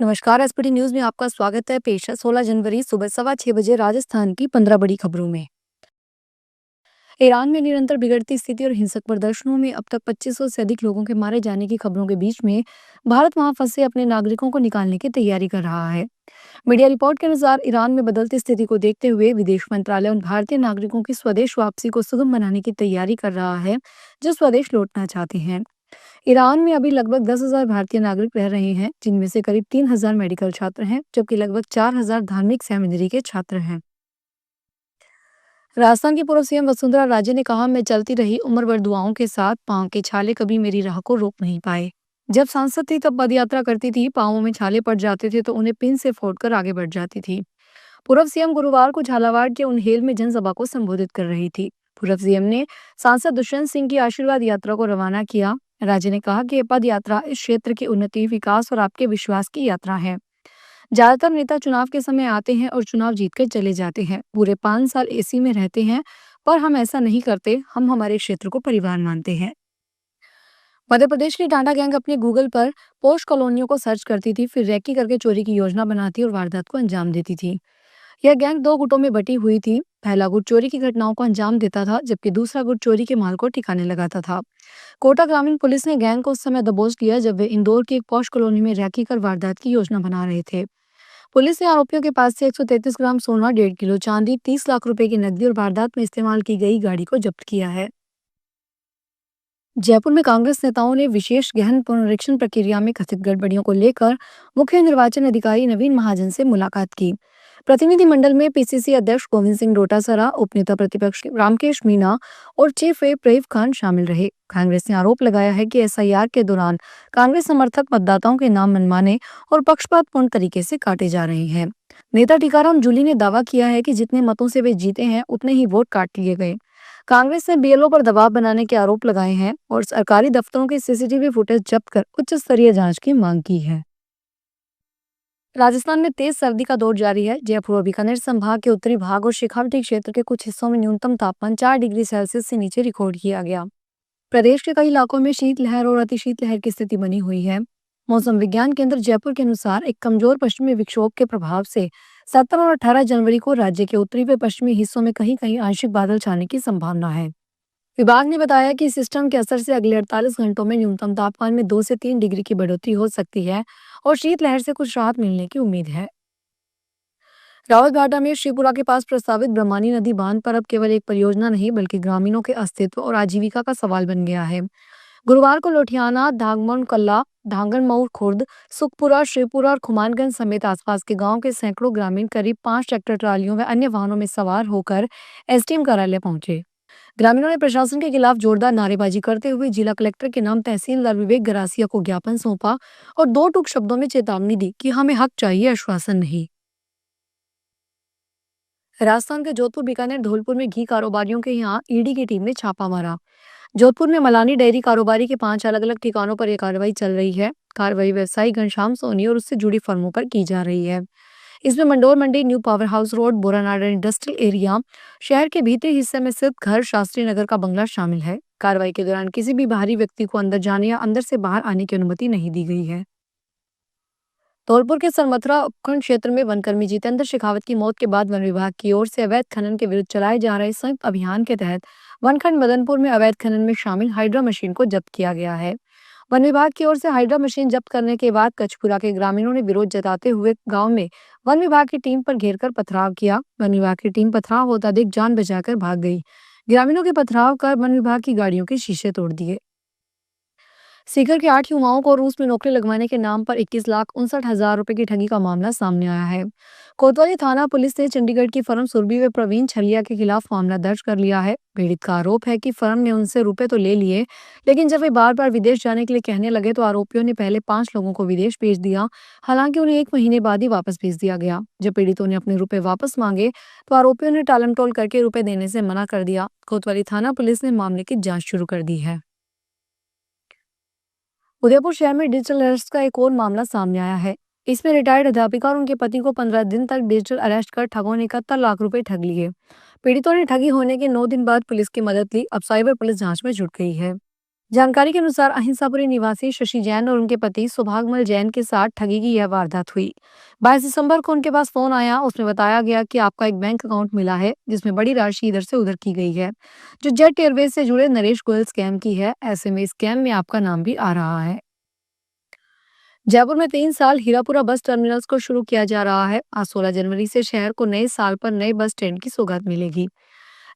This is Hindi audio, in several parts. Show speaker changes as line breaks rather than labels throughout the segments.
नमस्कार। एसपीटी न्यूज में आपका स्वागत है। पेश है 16 जनवरी सुबह 6:15 बजे राजस्थान की 15 बड़ी खबरों में। ईरान में निरंतर बिगड़ती स्थिति और हिंसक प्रदर्शनों में अब तक 2500 से अधिक लोगों के मारे जाने की खबरों के बीच में भारत वहां फंसे अपने नागरिकों को निकालने की तैयारी कर रहा है। मीडिया रिपोर्ट के अनुसार ईरान में बदलती स्थिति को देखते हुए विदेश मंत्रालय उन भारतीय नागरिकों की स्वदेश वापसी को सुगम बनाने की तैयारी कर रहा है जो स्वदेश लौटना चाहते हैं। ईरान में अभी लगभग 10,000 भारतीय नागरिक रह रहे हैं, जिनमें से करीब 3,000 मेडिकल छात्र हैं, जबकि लगभग 4,000 धार्मिक सेमिनरी के छात्र हैं। राजस्थान की पूर्व सीएम वसुंधरा राजे ने कहा, मैं चलती रही उम्र भर दुआओं के साथ, पांव के छाले कभी मेरी राह को रोक नहीं पाए। जब सांसद थी तब पद यात्रा करती थी, पांवों में छाले पड़ जाते थे तो उन्हें पिन से फोड़कर आगे बढ़ जाती थी। पूर्व सीएम गुरुवार को झालावाड़ के उन्हेल में जनसभा को संबोधित कर रही थी। पूर्व सीएम ने सांसद दुष्यंत सिंह की आशीर्वाद यात्रा को रवाना किया। राज्य ने कहा कि ये पद यात्रा इस क्षेत्र की उन्नति, विकास और आपके विश्वास की यात्रा है। ज्यादातर नेता चुनाव के समय आते हैं और चुनाव जीतकर चले जाते हैं, पूरे 5 साल एसी में रहते हैं, पर हम ऐसा नहीं करते। हम हमारे क्षेत्र को परिवार मानते हैं। मध्य प्रदेश की टांडा गैंग अपने गूगल पर पोस्ट कॉलोनियों को सर्च करती थी, फिर रैकी करके चोरी की योजना बनाती और वारदात को अंजाम देती थी। यह गैंग 2 गुटों में बटी हुई थी। पहला गुट चोरी की घटनाओं को अंजाम देता था, जबकि दूसरा गुट चोरी के माल को ठिकाने लगाता था। कोटा ग्रामीण पुलिस ने गैंग को उस समय दबोच लिया जब वे इंदौर की एक पॉश कॉलोनी में रैकी कर वारदात की योजना बना रहे थे। पुलिस ने आरोपियों के पास से 133 ग्राम सोना, 1.5 किलो चांदी, 30 लाख रुपए की नकदी और वारदात में इस्तेमाल की गई गाड़ी को जब्त किया है। जयपुर में कांग्रेस नेताओं ने विशेष गहन पुनरीक्षण प्रक्रिया में कथित गड़बड़ियों को लेकर मुख्य निर्वाचन अधिकारी नवीन महाजन से मुलाकात की। प्रतिनिधिमंडल में पीसीसी अध्यक्ष गोविंद सिंह डोटासरा, उपनेता प्रतिपक्ष रामकेश मीणा और चीफ व्हिप रईफ खान शामिल रहे। कांग्रेस ने आरोप लगाया है कि एसआईआर के दौरान कांग्रेस समर्थक मतदाताओं के नाम मनमाने और पक्षपातपूर्ण तरीके से काटे जा रहे हैं। नेता टीकाराम जूली ने दावा किया है कि जितने मतों से वे जीते हैं उतने ही वोट काट लिए गए। कांग्रेस ने बीएलओ पर दबाव बनाने के आरोप लगाए हैं और सरकारी दफ्तरों के सीसीटीवी फुटेज जब्त कर उच्च स्तरीय जांच की मांग की है। राजस्थान में तेज सर्दी का दौर जारी है। जयपुर और बीकानेर संभाग के उत्तरी भाग और शेखावटी क्षेत्र के कुछ हिस्सों में न्यूनतम तापमान 4 डिग्री सेल्सियस से नीचे रिकॉर्ड किया गया। प्रदेश के कई इलाकों में शीतलहर और अतिशीतलहर की स्थिति बनी हुई है। मौसम विज्ञान केंद्र जयपुर के अनुसार एक कमजोर पश्चिमी विक्षोभ के प्रभाव से 17 और 18 जनवरी को राज्य के उत्तरी व पश्चिमी हिस्सों में कहीं कहीं आंशिक बादल छाने की संभावना है। विभाग ने बताया कि सिस्टम के असर से अगले 48 घंटों में न्यूनतम तापमान में 2 से 3 डिग्री की बढ़ोतरी हो सकती है और शीतलहर से कुछ राहत मिलने की उम्मीद है। रावतबाड़ा में श्रीपुरा के पास प्रस्तावित ब्रह्मानी नदी बांध पर अब केवल एक परियोजना नहीं बल्कि ग्रामीणों के अस्तित्व और आजीविका का सवाल बन गया है। गुरुवार को लोठियाना, धागमन कल्ला, धांगरमऊ खुर्द, सुखपुरा, श्रीपुरा और खुमानगंज समेत आसपास के गांव के सैकड़ों ग्रामीण करीब 5 ट्रैक्टर ट्रालियों व अन्य वाहनों में सवार होकर एसडीएम कार्यालय पहुंचे। ग्रामीणों ने प्रशासन के खिलाफ जोरदार नारेबाजी करते हुए जिला कलेक्टर के नाम तहसीलदार विवेक गरासिया को ज्ञापन सौंपा और 2 टूक शब्दों में चेतावनी दी कि हमें हक चाहिए, आश्वासन नहीं। राजस्थान के जोधपुर, बीकानेर, धौलपुर में घी कारोबारियों के यहाँ ईडी की टीम ने छापा मारा। जोधपुर में मलानी डेयरी कारोबारी के 5 अलग अलग ठिकानों पर यह कार्रवाई चल रही है। कार्रवाई व्यवसायी घनश्याम सोनी और उससे जुड़ी फर्मों पर की जा रही है। इसमें Mandore Mandi, new power house road, Boranada industrial area, शहर के भीतरी हिस्से में स्थित घर, शास्त्री नगर का बंगला शामिल है। कार्रवाई के दौरान किसी भी बाहरी व्यक्ति को अंदर जाने या अंदर से बाहर आने की अनुमति नहीं दी गई है। धौलपुर के सरमथुरा उपखंड क्षेत्र में वनकर्मी जितेंद्र शेखावत की मौत के बाद वन विभाग की ओर से अवैध खनन के विरुद्ध चलाए जा रहे संयुक्त अभियान के तहत वनखंड मदनपुर में अवैध खनन में शामिल हाइड्रा मशीन को जब्त किया गया है। वन विभाग की ओर से हाइड्रा मशीन जब्त करने के बाद कचपुरा के ग्रामीणों ने विरोध जताते हुए गांव में वन विभाग की टीम पर घेरकर पथराव किया। वन विभाग की टीम पथराव होता देख जान बचाकर भाग गई। ग्रामीणों के पथराव कर वन विभाग की गाड़ियों के शीशे तोड़ दिए। सीकर के 8 युवाओं को रूस में नौकरी लगवाने के नाम पर 21,59,000 रुपए की ठगी का मामला सामने आया है। कोतवाली थाना पुलिस ने चंडीगढ़ की फर्म सुरभि व प्रवीण छलिया के खिलाफ मामला दर्ज कर लिया है। पीड़ित का आरोप है कि फर्म ने उनसे रुपए तो ले लिए, लेकिन जब वे बार बार विदेश जाने के लिए कहने लगे तो आरोपियों ने पहले 5 लोगों को विदेश भेज दिया। हालांकि उन्हें 1 महीने बाद ही वापस भेज दिया गया। जब पीड़ितों ने अपने रुपए वापस मांगे तो आरोपियों ने टालमटोल करके रुपए देने से मना कर दिया। कोतवाली थाना पुलिस ने मामले की जाँच शुरू कर दी है। उदयपुर शहर में डिजिटल अरेस्ट का एक और मामला सामने आया है। इसमें रिटायर्ड अध्यापिका और उनके पति को 15 दिन तक डिजिटल अरेस्ट कर ठगों ने 71 लाख रुपए ठग लिए। पीड़ितों ने ठगी होने के 9 दिन बाद पुलिस की मदद ली। अब साइबर पुलिस जांच में जुट गई है। जानकारी के अनुसार अहिंसापुरी निवासी शशि जैन और उनके पति सुभागमल जैन के साथ ठगी की यह वारदात हुई। 22 दिसंबर को उनके पास फोन आया। उसमें बताया गया कि आपका एक बैंक अकाउंट मिला है जिसमें बड़ी राशि इधर से उधर की गई है, जो जेट एयरवेज से जुड़े नरेश गोयल स्कैम की है। ऐसे में स्कैम में आपका नाम भी आ रहा है। जयपुर में 3 साल हीरापुरा बस टर्मिनल्स को शुरू किया जा रहा है। आज 16 जनवरी से शहर को नए साल पर नए बस स्टैंड की सौगात मिलेगी।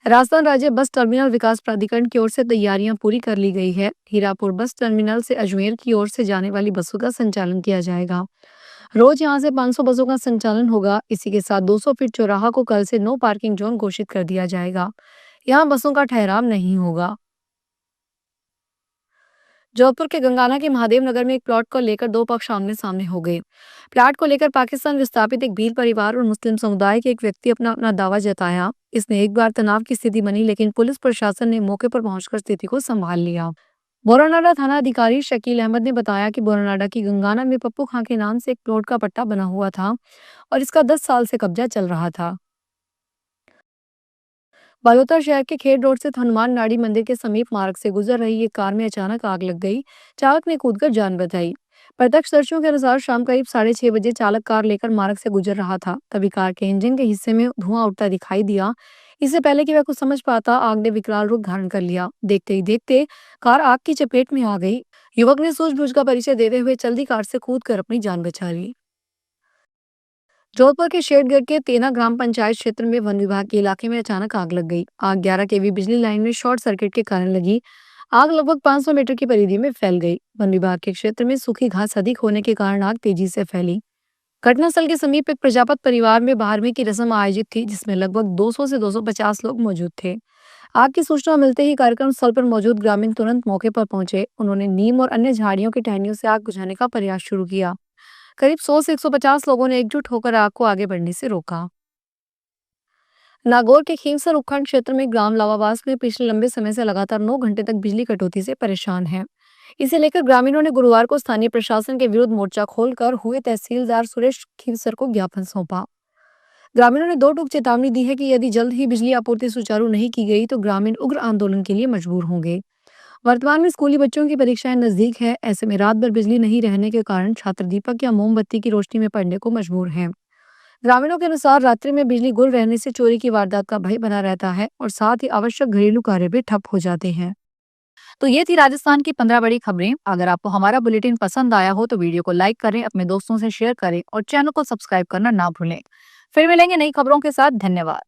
राजस्थान राज्य बस टर्मिनल विकास प्राधिकरण की ओर से तैयारियां पूरी कर ली गई है। हीरापुर बस टर्मिनल से अजमेर की ओर से जाने वाली बसों का संचालन किया जाएगा। रोज यहां से 500 बसों का संचालन होगा। इसी के साथ 200 फीट चौराहा को कल से नो पार्किंग जोन घोषित कर दिया जाएगा। यहाँ बसों का ठहराव नहीं होगा। जोधपुर के गंगाना के महादेव नगर में एक प्लॉट को लेकर दो पक्ष आमने सामने हो गए। प्लॉट को लेकर पाकिस्तान विस्थापित एक भील परिवार और मुस्लिम समुदाय के एक व्यक्ति अपना अपना दावा जताया। इसने एक बार तनाव की स्थिति बनी, लेकिन पुलिस प्रशासन ने मौके पर पहुंचकर स्थिति को संभाल लिया। बोरानाडा थाना अधिकारी शकील अहमद ने बताया कि बोरानाडा की गंगाना में पप्पू खां के नाम से एक प्लॉट का पट्टा बना हुआ था और इसका 10 साल से कब्जा चल रहा था। बालोतर शहर के खेड़ रोड से हनुमान नाड़ी मंदिर के समीप मार्ग से गुजर रही एक कार में अचानक आग लग गई। चालक ने कूदकर जान बचाई। प्रत्यक्षदर्शियों के अनुसार शाम करीब 6:30 बजे चालक कार लेकर मार्ग से गुजर रहा था। तभी कार के इंजन के हिस्से में धुआं उठता दिखाई दिया। इससे पहले कि वह कुछ समझ पाता, आग ने विकराल रूप धारण कर लिया। देखते ही देखते कार आग की चपेट में आ गई। युवक ने सूझबूझ का परिचय देते हुए जल्दी कार से कूदकर अपनी जान बचा ली। जोधपुर के शेरगढ़ के तेना ग्राम पंचायत क्षेत्र में वन विभाग के इलाके में अचानक आग लग गई। आग 11 केवी बिजली लाइन में शॉर्ट सर्किट के कारण लगी। आग लगभग 500 मीटर की परिधि में फैल गई। वन विभाग के क्षेत्र में सूखी घास अधिक होने के कारण आग तेजी से फैली। घटनास्थल के समीप एक प्रजापत परिवार में बारहवीं की रस्म आयोजित थी, जिसमें लगभग 200 से 250 लोग मौजूद थे। आग की सूचना मिलते ही कार्यक्रम स्थल पर मौजूद ग्रामीण तुरंत मौके पर पहुंचे। उन्होंने नीम और अन्य झाड़ियों की टहनियों से आग बुझाने का प्रयास शुरू किया। करीब 100 से 150 लोगों ने एकजुट होकर आग को आगे बढ़ने से रोका। नागौर के खींवसर उपखंड क्षेत्र में ग्राम लावावास में पिछले लंबे समय से लगातार 9 घंटे तक बिजली कटौती से परेशान है। इसे लेकर ग्रामीणों ने गुरुवार को स्थानीय प्रशासन के विरुद्ध मोर्चा खोलकर हुए तहसीलदार सुरेश खींवसर को ज्ञापन सौंपा। ग्रामीणों ने दो टूक चेतावनी दी है कि यदि जल्द ही बिजली आपूर्ति सुचारू नहीं की गई तो ग्रामीण उग्र आंदोलन के लिए मजबूर होंगे। वर्तमान में स्कूली बच्चों की परीक्षाएं नजदीक है। ऐसे में रात भर बिजली नहीं रहने के कारण छात्र दीपक या मोमबत्ती की रोशनी में पढ़ने को मजबूर हैं। ग्रामीणों के अनुसार रात्रि में बिजली गुल रहने से चोरी की वारदात का भय बना रहता है और साथ ही आवश्यक घरेलू कार्य भी ठप हो जाते हैं। तो ये थी राजस्थान की 15 बड़ी खबरें। अगर आपको हमारा बुलेटिन पसंद आया हो तो वीडियो को लाइक करें, अपने दोस्तों से शेयर करें और चैनल को सब्सक्राइब करना ना भूलें। फिर मिलेंगे नई खबरों के साथ। धन्यवाद।